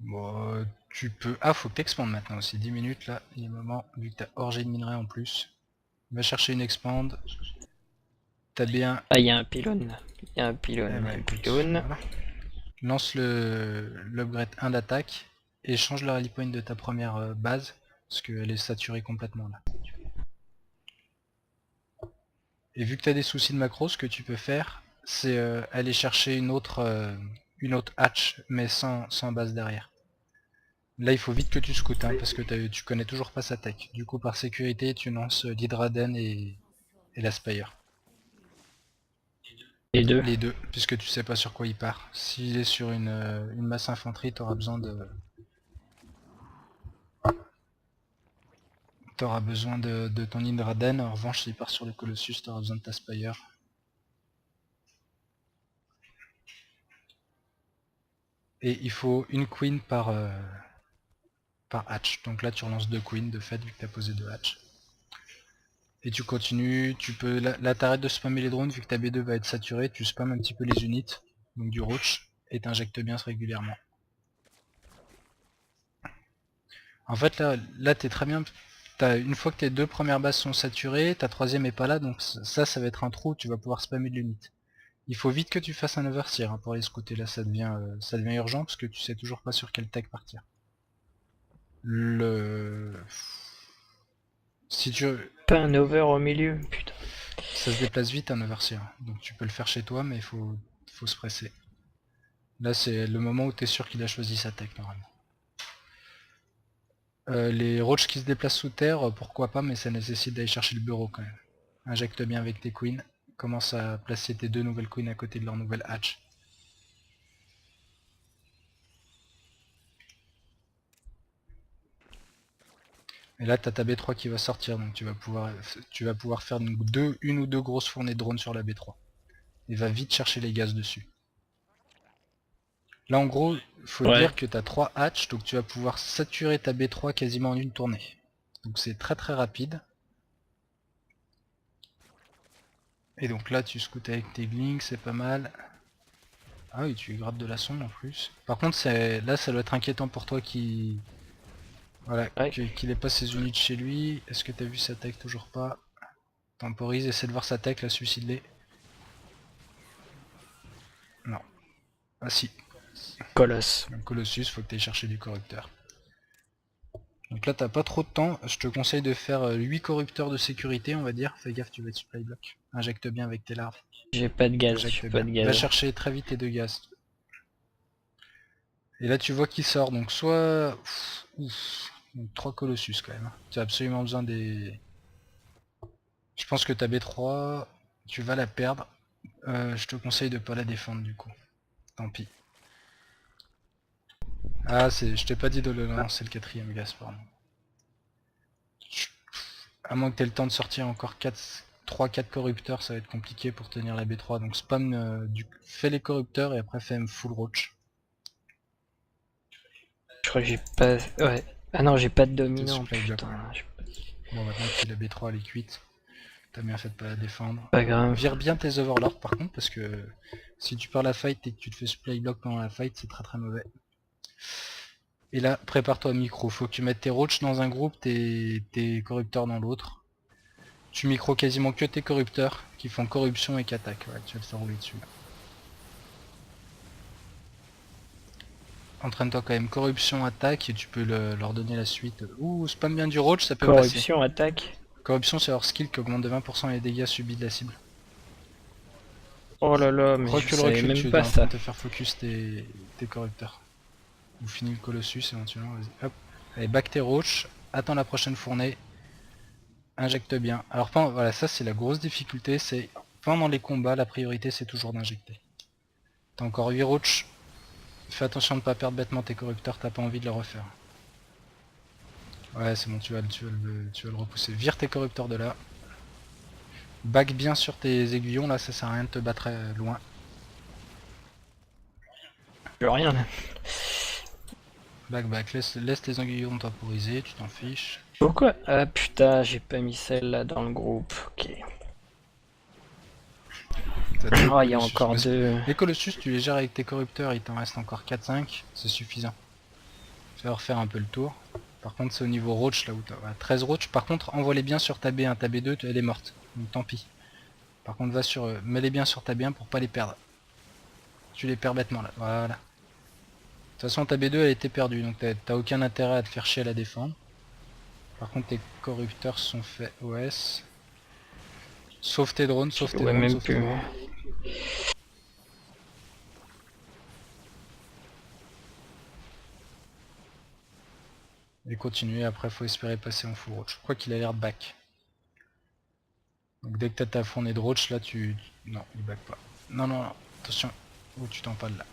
Bon, tu peux... Ah, faut que t'expandes maintenant aussi. 10 minutes là, il y a un moment, vu que t'as orgé de minerai en plus. Va chercher une expand. T'as bien... Ah, il y a un pylône. Il y a un pylône, Eh il y bah a un écoute, pylône. voilà. Lance l'upgrade 1 d'attaque. Et change le rally point de ta première base. Parce qu'elle est saturée complètement là. Et vu que t'as des soucis de macro, ce que tu peux faire, c'est aller chercher une autre hatch, mais sans base derrière. Là, il faut vite que tu scoutes, hein, parce que tu connais toujours pas sa tech. Du coup, par sécurité, tu lances l'Hydraden et la Spire. Les deux. Les deux, puisque tu sais pas sur quoi il part. S'il est sur une masse infanterie, t'auras besoin de ton Hydraden. En revanche, s'il part sur le Colossus, t'auras besoin de ta Spire. Et il faut une Queen par hatch. Donc là, tu relances deux Queens de fait, vu que t'as posé deux hatch. Et tu continues, tu peux... Là t'arrêtes de spammer les drones, vu que ta B2 va être saturée, tu spammes un petit peu les unités, donc du roach, et t'injectes bien régulièrement. En fait là t'es très bien, une fois que tes deux premières bases sont saturées, ta troisième est pas là, donc ça va être un trou, tu vas pouvoir spammer de l'unité. Il faut vite que tu fasses un overseer hein, pour aller ce côté là, ça devient urgent, parce que tu sais toujours pas sur quel tech partir. Si tu... Pas un over au milieu, putain. Ça se déplace vite un overseer, donc tu peux le faire chez toi, mais il faut se presser. Là c'est le moment où tu es sûr qu'il a choisi sa tech normalement. Les roaches qui se déplacent sous terre, pourquoi pas, mais ça nécessite d'aller chercher le bureau quand même. Injecte bien avec tes queens, commence à placer tes deux nouvelles queens à côté de leur nouvelle hatch. Et là t'as ta B3 qui va sortir, donc tu vas pouvoir faire une ou deux grosses fournées de drones sur la B3. Et va vite chercher les gaz dessus. Là en gros, faut te Ouais. dire que tu as 3 hatches, donc tu vas pouvoir saturer ta B3 quasiment en une tournée. Donc c'est très très rapide. Et donc là tu scoutes avec tes glinks, c'est pas mal. Ah oui, tu grattes de la sonde en plus. Par contre là ça doit être inquiétant pour toi voilà, Ouais. qu'il ait pas ses unités chez lui. Est-ce que t'as vu sa tech? Toujours pas. Temporise, essaie de voir sa tech, la suicide-les. Non. Ah si. Colosse. Un Colossus, faut que tu ailles chercher du corrupteur. Donc là t'as pas trop de temps, je te conseille de faire 8 corrupteurs de sécurité on va dire. Fais gaffe, tu vas être supply block. Injecte bien avec tes larves. J'ai pas de gaz, Injecte j'ai pas bien. de Va gaz. chercher très vite tes deux gaz. Et là tu vois qu'il sort, donc soit... Ouf, donc 3 Colossus quand même. Tu as absolument besoin des... Je pense que ta B3, tu vas la perdre. Je te conseille de pas la défendre du coup. Tant pis. Ah, je t'ai pas dit de le lancer le quatrième gaz, pardon. À moins que tu aies le temps de sortir encore 3-4 corrupteurs, ça va être compliqué pour tenir la B3. Donc spam, fais les corrupteurs et après fais full roach. Je crois que j'ai pas... Ouais. Ah non, j'ai pas de T'es dominant, supply block, putain. ouais. Bon, maintenant que la B3 elle est cuite, t'as bien fait de pas la défendre. Pas grave. Vire bien tes overlords par contre, parce que si tu perds la fight et que tu te fais supply block pendant la fight, c'est très très mauvais. Et là, prépare-toi micro, faut que tu mettes tes roaches dans un groupe, tes corrupteurs dans l'autre. Tu micro quasiment que tes corrupteurs qui font corruption et qui attaquent, ouais, tu vas te faire rouler dessus. Entraîne-toi quand même corruption, attaque et tu peux leur donner la suite. Ouh, spam bien du roach, ça peut passer. Corruption, attaque. Corruption c'est leur skill qui augmente de 20% les dégâts subis de la cible. Oh là là, mais je Recule, savais recule, même tu es pas en train ça. de te faire focus tes corrupteurs. Ou finis le Colossus éventuellement, vas-y. Hop. Allez, back tes roach, attends la prochaine fournée. Injecte bien. Alors voilà, ça c'est la grosse difficulté, c'est pendant les combats, la priorité c'est toujours d'injecter. T'as encore 8 roach, fais attention de ne pas perdre bêtement tes corrupteurs, t'as pas envie de les refaire. Ouais c'est bon, tu vas le repousser. Vire tes corrupteurs de là. Back bien sur tes aiguillons, là ça sert à rien de te battre loin. Plus rien là. Back, laisse tes aiguillons temporiser, tu t'en fiches. Pourquoi? Ah putain, j'ai pas mis celle-là dans le groupe. Ok. Oh, il y a encore deux. Les Colossus, tu les gères avec tes corrupteurs, il t'en reste encore 4-5, c'est suffisant. Fais refaire un peu le tour. Par contre c'est au niveau roach là où t'as 13 roach. Par contre envoie-les bien sur ta B1, ta B2 elle est morte. Donc tant pis. Par contre va sur mets-les bien sur ta B1 pour pas les perdre. Tu les perds bêtement là, voilà. De toute façon ta B2 elle était perdue, donc t'as aucun intérêt à te faire chier à la défendre. Par contre tes corrupteurs sont faits OS. Sauve tes drones, sauve tes Ouais, drones, même sauve tes plus. drones. Et continuer, après faut espérer passer en full roach. Je crois qu'il a l'air de back. Donc dès que t'as ta fournée de roach là tu... Non, il back pas. Non, non, non, attention. Oh tu t'empales là.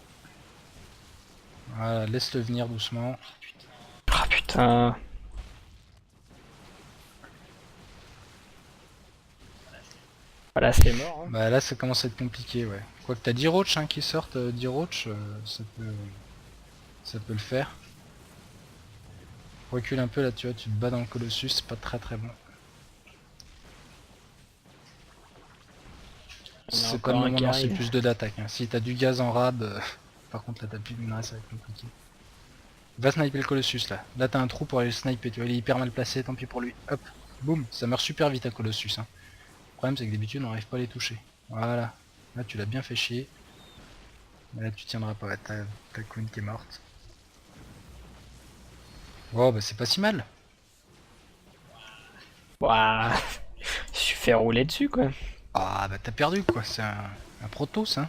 Voilà, laisse-le venir doucement. Ah putain. Voilà, c'est mort. Hein. Bah là ça commence à être compliqué, ouais. Quoique t'as 10 roach hein, qui sortent, 10 roach, ça peut le faire. Recule un peu là, tu vois, tu te bats dans le Colossus, c'est pas très très bon. Il y en a C'est pas le encore un moment qui de lancer arrive. plus de d'attaque. Hein. Si t'as du gaz en rab, par contre là t'as plus de menace, ça va être compliqué. Va sniper le Colossus là. Là t'as un trou pour aller le sniper, tu vois, il est hyper mal placé, tant pis pour lui. Hop, boum, ça meurt super vite à Colossus. Hein. Le problème c'est que d'habitude on n'arrive pas à les toucher. Voilà, là tu l'as bien fait chier. Mais là tu tiendras pas, t'as Queen qui est morte. Oh bah c'est pas si mal. Ouah. Je suis fait rouler dessus quoi. Ah bah t'as perdu quoi, c'est un Protoss hein.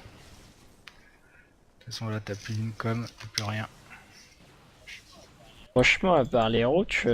De toute façon là t'as plus d'incom, t'as plus rien. Franchement, à part les routes,